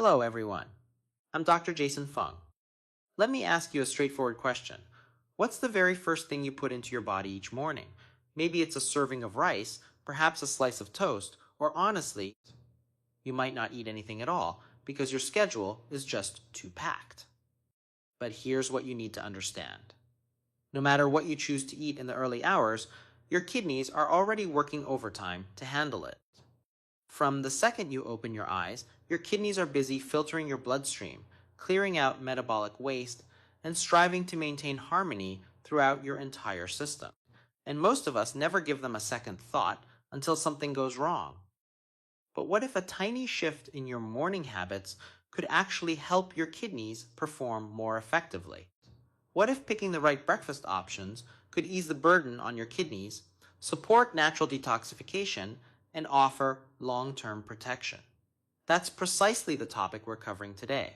Hello, everyone. I'm Dr. Jason Fung. Let me ask you a straightforward question. What's the very first thing you put into your body each morning? Maybe it's a serving of rice, perhaps a slice of toast, or honestly, you might not eat anything at all because your schedule is just too packed. But here's what you need to understand. No matter what you choose to eat in the early hours, your kidneys are already working overtime to handle it. From the second you open your eyes, your kidneys are busy filtering your bloodstream, clearing out metabolic waste, and striving to maintain harmony throughout your entire system. And most of us never give them a second thought until something goes wrong. But what if a tiny shift in your morning habits could actually help your kidneys perform more effectively? What if picking the right breakfast options could ease the burden on your kidneys, support natural detoxification, and offer long-term protection? That's precisely the topic we're covering today.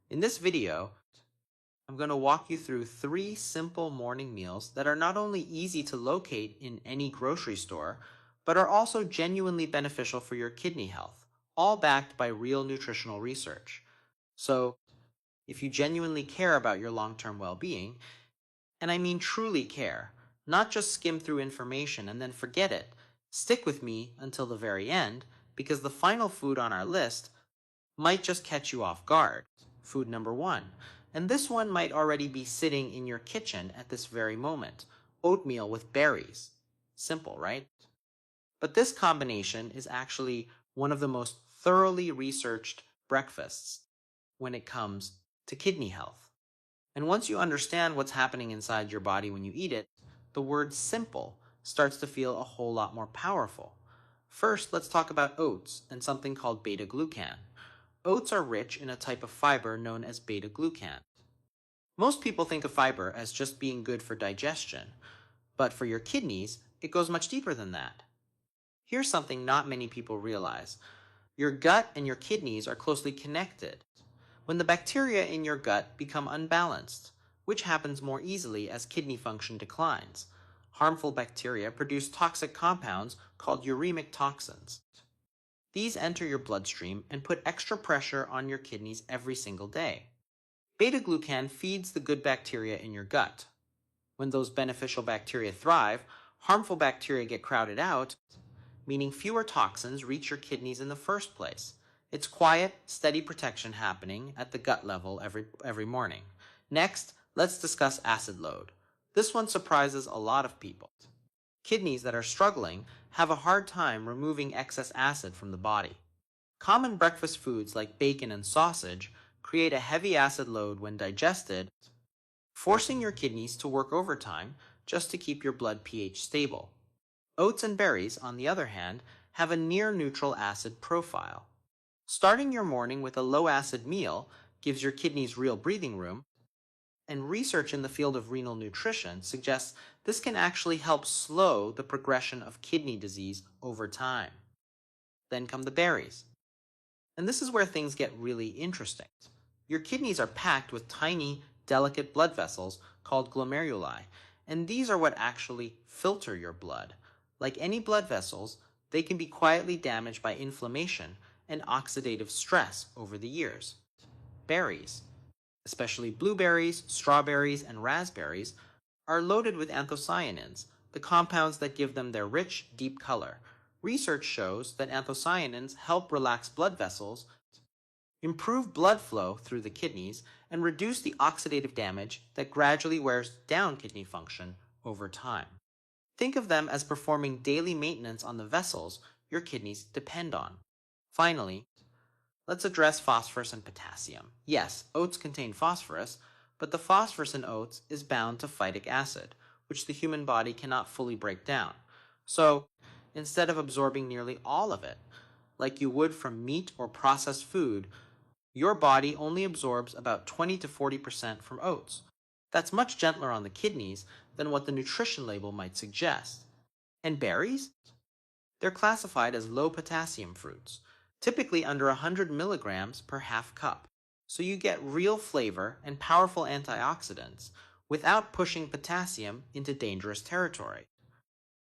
In this video, I'm going to walk you through 3 simple morning meals that are not only easy to locate in any grocery store, but are also genuinely beneficial for your kidney health, all backed by real nutritional research. So, if you genuinely care about your long-term well-being, and I mean truly care, not just skim through information and then forget it, stick with me until the very end, because the final food on our list might just catch you off guard. Food number 1. And this one might already be sitting in your kitchen at this very moment. Oatmeal with berries. Simple, right? But this combination is actually one of the most thoroughly researched breakfasts when it comes to kidney health. And once you understand what's happening inside your body when you eat it, the word simple starts to feel a whole lot more powerful. First, let's talk about oats and something called beta-glucan. Oats are rich in a type of fiber known as beta-glucan. Most people think of fiber as just being good for digestion, but for your kidneys, it goes much deeper than that. Here's something not many people realize. Your gut and your kidneys are closely connected. When the bacteria in your gut become unbalanced, which happens more easily as kidney function declines, harmful bacteria produce toxic compounds called uremic toxins. These enter your bloodstream and put extra pressure on your kidneys every single day. Beta-glucan feeds the good bacteria in your gut. When those beneficial bacteria thrive, harmful bacteria get crowded out, meaning fewer toxins reach your kidneys in the first place. It's quiet, steady protection happening at the gut level every morning. Next, let's discuss acid load. This one surprises a lot of people. Kidneys that are struggling have a hard time removing excess acid from the body. Common breakfast foods like bacon and sausage create a heavy acid load when digested, forcing your kidneys to work overtime just to keep your blood pH stable. Oats and berries, on the other hand, have a near-neutral acid profile. Starting your morning with a low-acid meal gives your kidneys real breathing room, and research in the field of renal nutrition suggests this can actually help slow the progression of kidney disease over time. Then come the berries. And this is where things get really interesting. Your kidneys are packed with tiny, delicate blood vessels called glomeruli, and these are what actually filter your blood. Like any blood vessels, they can be quietly damaged by inflammation and oxidative stress over the years. Berries, especially blueberries, strawberries, and raspberries, are loaded with anthocyanins, the compounds that give them their rich, deep color. Research shows that anthocyanins help relax blood vessels, improve blood flow through the kidneys, and reduce the oxidative damage that gradually wears down kidney function over time. Think of them as performing daily maintenance on the vessels your kidneys depend on. Finally, let's address phosphorus and potassium. Yes, oats contain phosphorus, but the phosphorus in oats is bound to phytic acid, which the human body cannot fully break down. So, instead of absorbing nearly all of it, like you would from meat or processed food, your body only absorbs about 20 to 40% from oats. That's much gentler on the kidneys than what the nutrition label might suggest. And berries? They're classified as low-potassium fruits, typically under 100 milligrams per half cup. So you get real flavor and powerful antioxidants without pushing potassium into dangerous territory.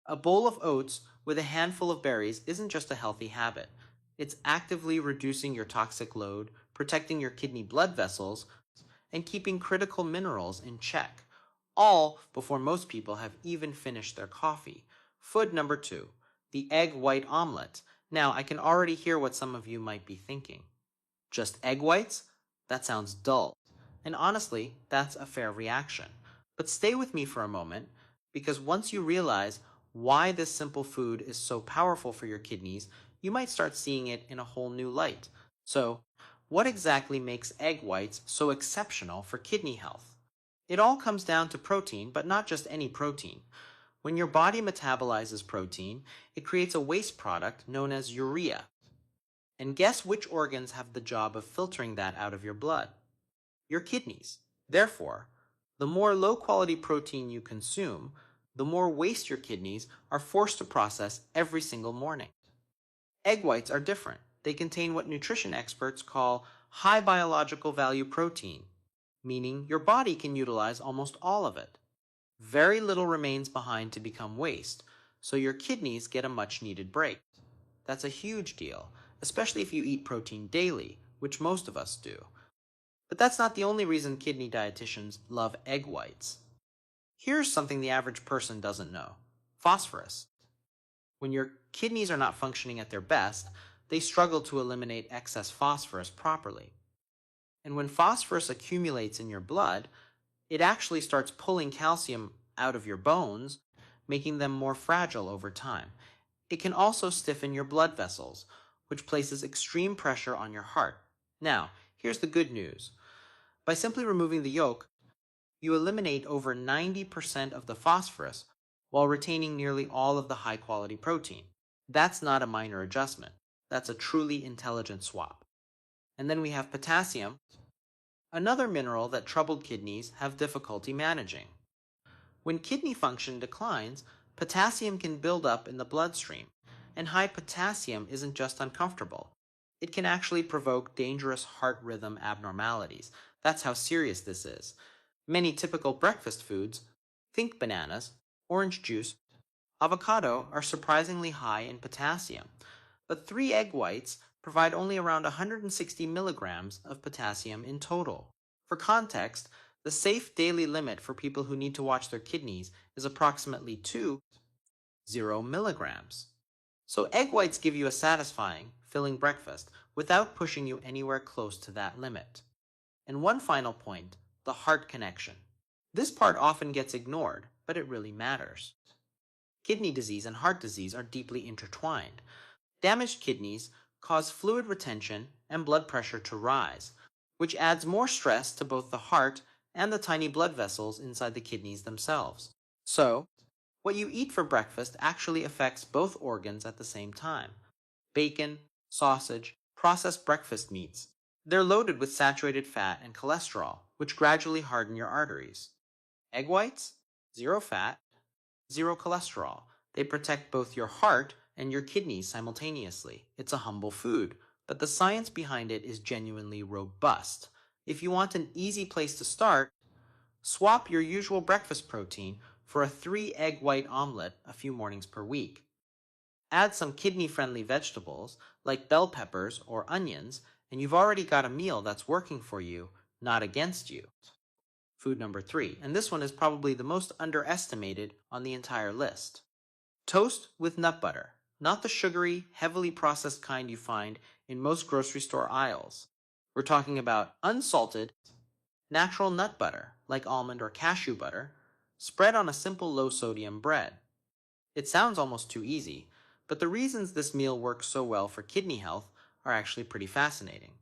A bowl of oats with a handful of berries isn't just a healthy habit. It's actively reducing your toxic load, protecting your kidney blood vessels, and keeping critical minerals in check, all before most people have even finished their coffee. Food number 2, the egg white omelet. Now, I can already hear what some of you might be thinking. Just egg whites? That sounds dull. And honestly, that's a fair reaction. But stay with me for a moment, because once you realize why this simple food is so powerful for your kidneys, you might start seeing it in a whole new light. So, what exactly makes egg whites so exceptional for kidney health? It all comes down to protein, but not just any protein. When your body metabolizes protein, it creates a waste product known as urea. And guess which organs have the job of filtering that out of your blood? Your kidneys. Therefore, the more low quality protein you consume, the more waste your kidneys are forced to process every single morning. Egg whites are different. They contain what nutrition experts call high biological value protein, meaning your body can utilize almost all of it. Very little remains behind to become waste, so your kidneys get a much needed break. That's a huge deal, especially if you eat protein daily, which most of us do. But that's not the only reason kidney dietitians love egg whites. Here's something the average person doesn't know: phosphorus. When your kidneys are not functioning at their best, they struggle to eliminate excess phosphorus properly. And when phosphorus accumulates in your blood, it actually starts pulling calcium out of your bones, making them more fragile over time. It can also stiffen your blood vessels, which places extreme pressure on your heart. Now, here's the good news. By simply removing the yolk, you eliminate over 90% of the phosphorus while retaining nearly all of the high-quality protein. That's not a minor adjustment. That's a truly intelligent swap. And then we have potassium, another mineral that troubled kidneys have difficulty managing. When kidney function declines, potassium can build up in the bloodstream, and high potassium isn't just uncomfortable. It can actually provoke dangerous heart rhythm abnormalities. That's how serious this is. Many typical breakfast foods, think bananas, orange juice, avocado, are surprisingly high in potassium, but 3 egg whites provide only around 160 milligrams of potassium in total. For context, the safe daily limit for people who need to watch their kidneys is approximately 0 milligrams. So egg whites give you a satisfying, filling breakfast without pushing you anywhere close to that limit. And one final point, the heart connection. This part often gets ignored, but it really matters. Kidney disease and heart disease are deeply intertwined. Damaged kidneys cause fluid retention and blood pressure to rise, which adds more stress to both the heart and the tiny blood vessels inside the kidneys themselves. So, what you eat for breakfast actually affects both organs at the same time. Bacon, sausage, processed breakfast meats. They're loaded with saturated fat and cholesterol, which gradually harden your arteries. Egg whites? Zero fat, zero cholesterol. They protect both your heart and your kidneys simultaneously. It's a humble food, but the science behind it is genuinely robust. If you want an easy place to start, swap your usual breakfast protein for a 3-egg white omelet a few mornings per week. Add some kidney-friendly vegetables like bell peppers or onions, and you've already got a meal that's working for you, not against you. Food number 3, and this one is probably the most underestimated on the entire list. Toast with nut butter, not the sugary, heavily processed kind you find in most grocery store aisles. We're talking about unsalted, natural nut butter, like almond or cashew butter, spread on a simple low-sodium bread. It sounds almost too easy, but the reasons this meal works so well for kidney health are actually pretty fascinating.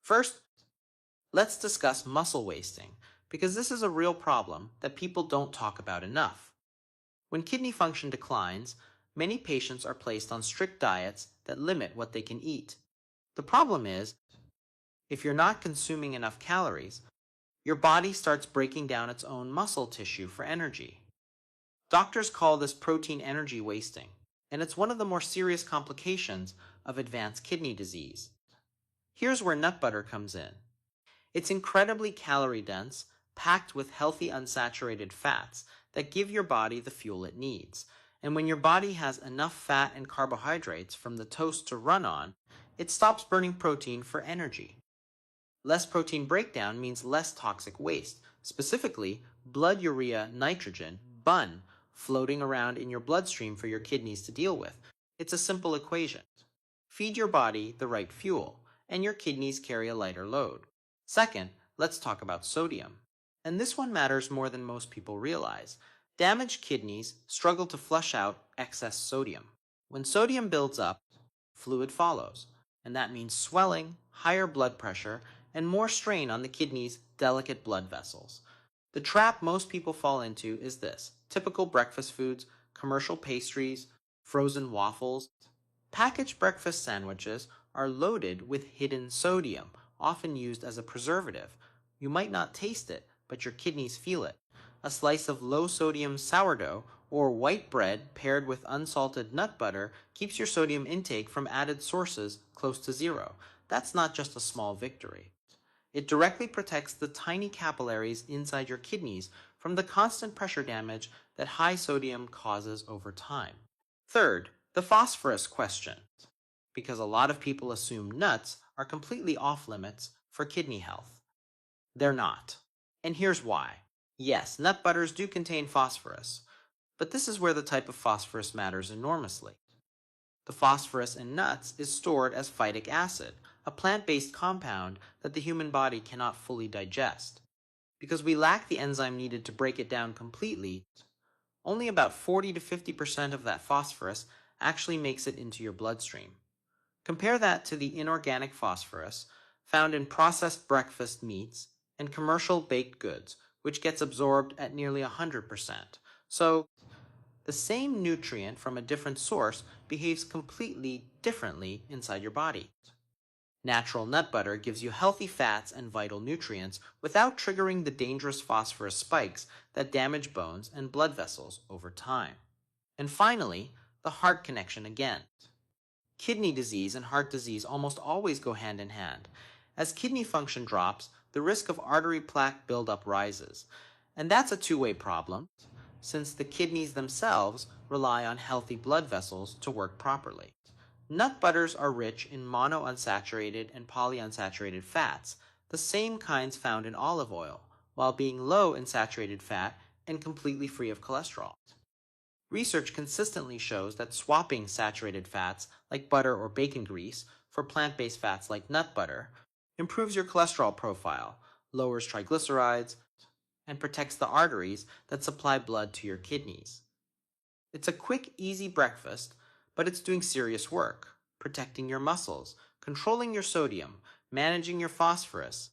First, let's discuss muscle wasting, because this is a real problem that people don't talk about enough. When kidney function declines, many patients are placed on strict diets that limit what they can eat. The problem is, if you're not consuming enough calories, your body starts breaking down its own muscle tissue for energy. Doctors call this protein energy wasting, and it's one of the more serious complications of advanced kidney disease. Here's where nut butter comes in. It's incredibly calorie dense, packed with healthy unsaturated fats that give your body the fuel it needs. And when your body has enough fat and carbohydrates from the toast to run on, it stops burning protein for energy. Less protein breakdown means less toxic waste, specifically blood urea nitrogen, BUN, floating around in your bloodstream for your kidneys to deal with. It's a simple equation. Feed your body the right fuel, and your kidneys carry a lighter load. Second, let's talk about sodium. And this one matters more than most people realize. Damaged kidneys struggle to flush out excess sodium. When sodium builds up, fluid follows, and that means swelling, higher blood pressure, and more strain on the kidney's delicate blood vessels. The trap most people fall into is this: typical breakfast foods, commercial pastries, frozen waffles. Packaged breakfast sandwiches are loaded with hidden sodium, often used as a preservative. You might not taste it, but your kidneys feel it. A slice of low-sodium sourdough or white bread paired with unsalted nut butter keeps your sodium intake from added sources close to zero. That's not just a small victory. It directly protects the tiny capillaries inside your kidneys from the constant pressure damage that high sodium causes over time. Third, the phosphorus question, because a lot of people assume nuts are completely off limits for kidney health. They're not. And here's why. Yes, nut butters do contain phosphorus, but this is where the type of phosphorus matters enormously. The phosphorus in nuts is stored as phytic acid, a plant-based compound that the human body cannot fully digest. Because we lack the enzyme needed to break it down completely, only about 40 to 50% of that phosphorus actually makes it into your bloodstream. Compare that to the inorganic phosphorus found in processed breakfast meats and commercial baked goods, which gets absorbed at nearly 100%. So, the same nutrient from a different source behaves completely differently inside your body. Natural nut butter gives you healthy fats and vital nutrients without triggering the dangerous phosphorus spikes that damage bones and blood vessels over time. And finally, the heart connection again. Kidney disease and heart disease almost always go hand in hand. As kidney function drops, the risk of artery plaque buildup rises. And that's a two-way problem, since the kidneys themselves rely on healthy blood vessels to work properly. Nut butters are rich in monounsaturated and polyunsaturated fats, the same kinds found in olive oil, while being low in saturated fat and completely free of cholesterol. Research consistently shows that swapping saturated fats like butter or bacon grease for plant-based fats like nut butter improves your cholesterol profile, lowers triglycerides, and protects the arteries that supply blood to your kidneys. It's a quick, easy breakfast, but it's doing serious work, protecting your muscles, controlling your sodium, managing your phosphorus,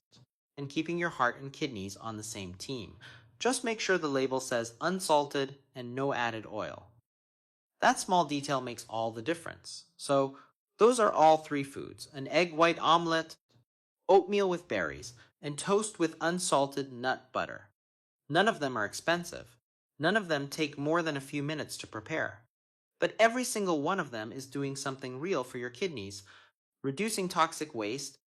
and keeping your heart and kidneys on the same team. Just make sure the label says unsalted and no added oil. That small detail makes all the difference. So, those are all three foods: an egg white omelet, oatmeal with berries, and toast with unsalted nut butter. None of them are expensive. None of them take more than a few minutes to prepare. But every single one of them is doing something real for your kidneys: reducing toxic waste,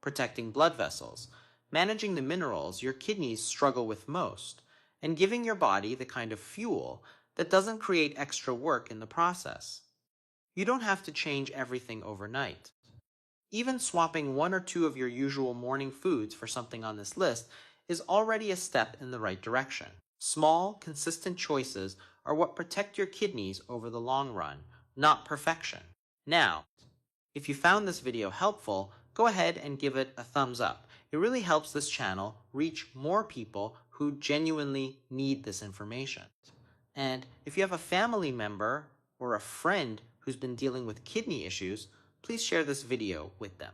protecting blood vessels, managing the minerals your kidneys struggle with most, and giving your body the kind of fuel that doesn't create extra work in the process. You don't have to change everything overnight. Even swapping one or two of your usual morning foods for something on this list is already a step in the right direction. Small, consistent choices are what protect your kidneys over the long run, not perfection. Now, if you found this video helpful, go ahead and give it a thumbs up. It really helps this channel reach more people who genuinely need this information. And if you have a family member or a friend who's been dealing with kidney issues, please share this video with them.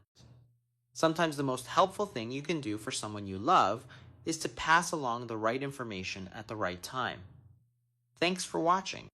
Sometimes the most helpful thing you can do for someone you love is to pass along the right information at the right time. Thanks for watching.